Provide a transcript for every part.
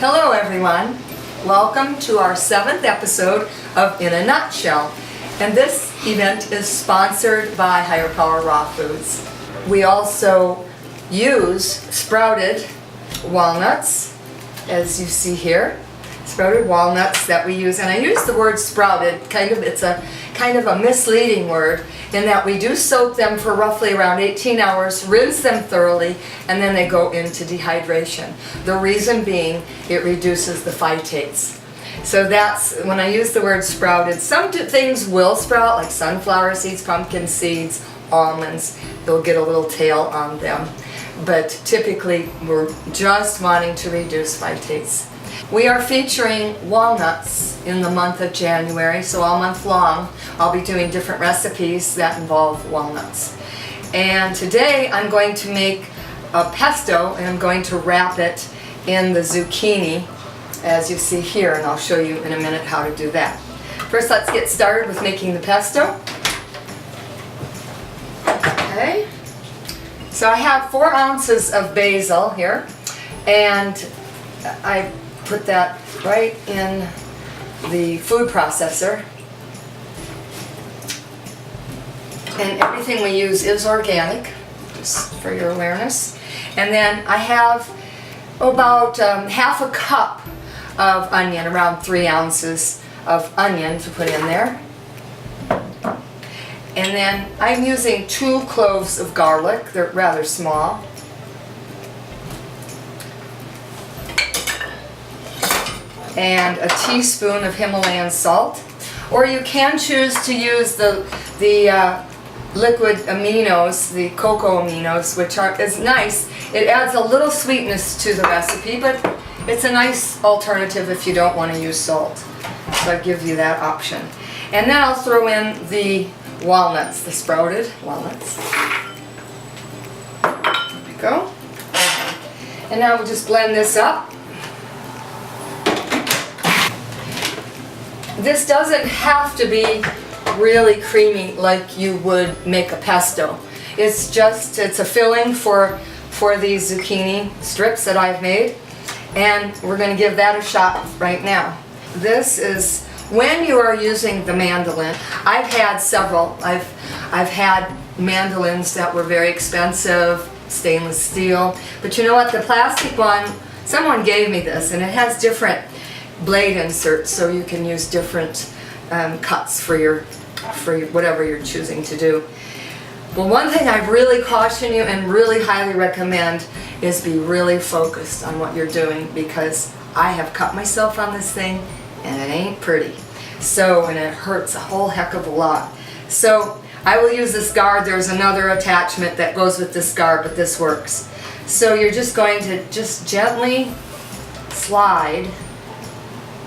Hello everyone, welcome to our 7th episode of In a Nutshell, and this event is sponsored by Higher Power Raw Foods. We also use sprouted walnuts, as you see here, sprouted walnuts that we use, and I use the word sprouted, it's a kind of a misleading word in that we do soak them for roughly around 18 hours, rinse them thoroughly, and then they go into dehydration. The reason being, it reduces the phytates. So that's, when I use the word sprouted, some things will sprout, like sunflower seeds, pumpkin seeds, almonds. They'll get a little tail on them. But typically, we're just wanting to reduce phytates. We are featuring walnuts in the month of January, so all month long I'll be doing different recipes that involve walnuts. And today I'm going to make a pesto, and I'm going to wrap it in the zucchini, as you see here, and I'll show you in a minute how to do that. First, let's get started with making the pesto. Okay, so I have 4 ounces of basil here, and I put that right in the food processor. And everything we use is organic, just for your awareness. And then I have about half a cup of onion, around 3 ounces of onion to put in there. And then I'm using 2 cloves of garlic, they're rather small. And a teaspoon of Himalayan salt, or you can choose to use the liquid aminos, the cocoa aminos, which is nice. It adds a little sweetness to the recipe, but it's a nice alternative if you don't want to use salt. So I give you that option. And then I'll throw in the walnuts, the sprouted walnuts. There we go. And now we'll just blend this up. This doesn't have to be really creamy like you would make a pesto. It's a filling for these zucchini strips that I've made, and we're going to give that a shot right now. This is when you are using the mandolin. I've had several. I've had mandolins that were very expensive, stainless steel, but you know what, the plastic one, someone gave me this, and it has different blade inserts, so you can use different cuts for whatever you're choosing to do. Well, one thing I really caution you and really highly recommend is be really focused on what you're doing, because I have cut myself on this thing and it ain't pretty. So, and it hurts a whole heck of a lot. So I will use this guard. There's another attachment that goes with this guard, but this works. So you're just going to just gently slide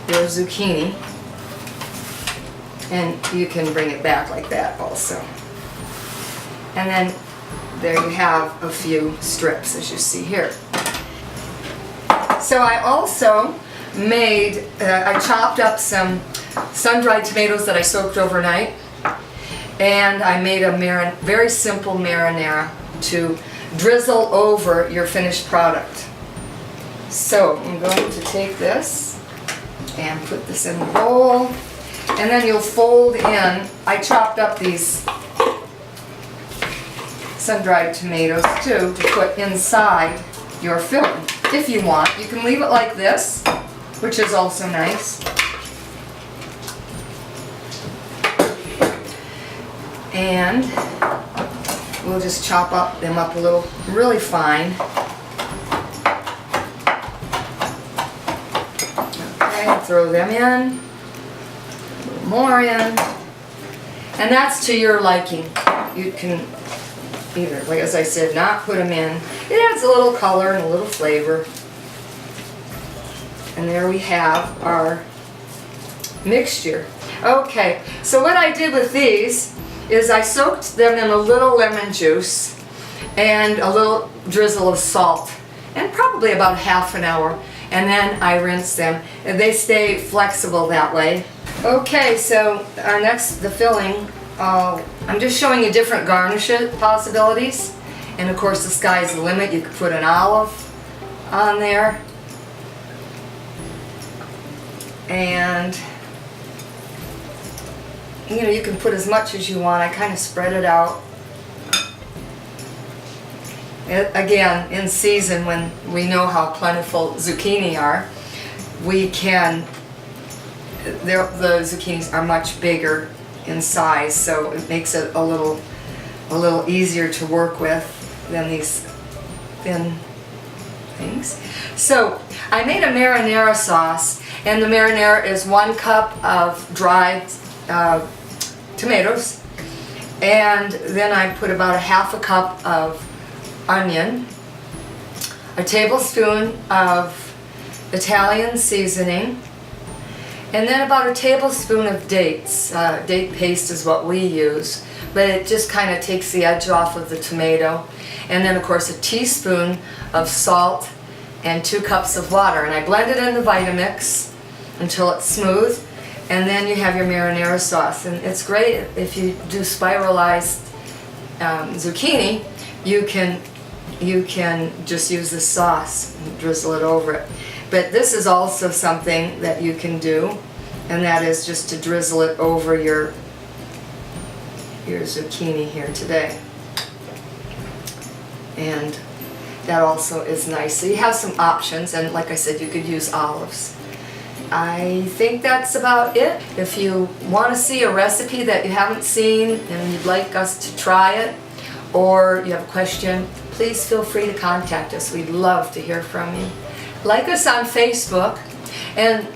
your zucchini, and you can bring it back like that also. And then there you have a few strips, as you see here. So I also made, I chopped up some sun-dried tomatoes that I soaked overnight, and I made a very simple marinara to drizzle over your finished product. So I'm going to take this and put this in the bowl, and then you'll fold in, I chopped up these sun-dried tomatoes too to put inside your filling. If you want, you can leave it like this, which is also nice. And we'll just chop them up a little, really fine. Throw them in, a little more in, and that's to your liking. You can either, like as I said, not put them in. It adds a little color and a little flavor. And there we have our mixture. Okay, so what I did with these is I soaked them in a little lemon juice and a little drizzle of salt, and probably about half an hour. And then I rinse them, and they stay flexible that way. Okay, so our the filling, I'm just showing you different garnish possibilities. And of course the sky's the limit. You could put an olive on there. And you can put as much as you want. I kind of spread it out. Again, in season, when we know how plentiful zucchini are, we can, the zucchinis are much bigger in size, so it makes it a little easier to work with than these thin things. So I made a marinara sauce, and the marinara is 1 cup of dried tomatoes, and then I put about 1/2 cup of onion, a tablespoon of Italian seasoning, and then about a tablespoon of dates. Date paste is what we use, but it just kind of takes the edge off of the tomato. And then of course a teaspoon of salt and 2 cups of water. And I blend it in the Vitamix until it's smooth, and then you have your marinara sauce. And it's great if you do spiralized zucchini, you can just use the sauce and drizzle it over it. But this is also something that you can do, and that is just to drizzle it over your zucchini here today. And that also is nice. So you have some options, and like I said, you could use olives. I think that's about it. If you want to see a recipe that you haven't seen and you'd like us to try it, or you have a question, please feel free to contact us. We'd love to hear from you. Like us on Facebook, and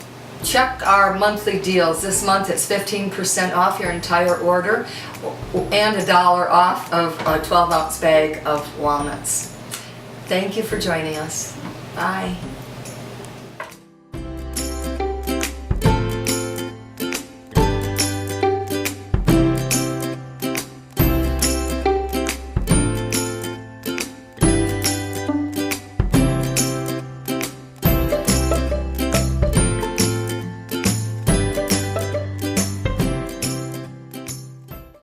check our monthly deals. This month it's 15% off your entire order, and $1 off of a 12-ounce bag of walnuts. Thank you for joining us. Bye.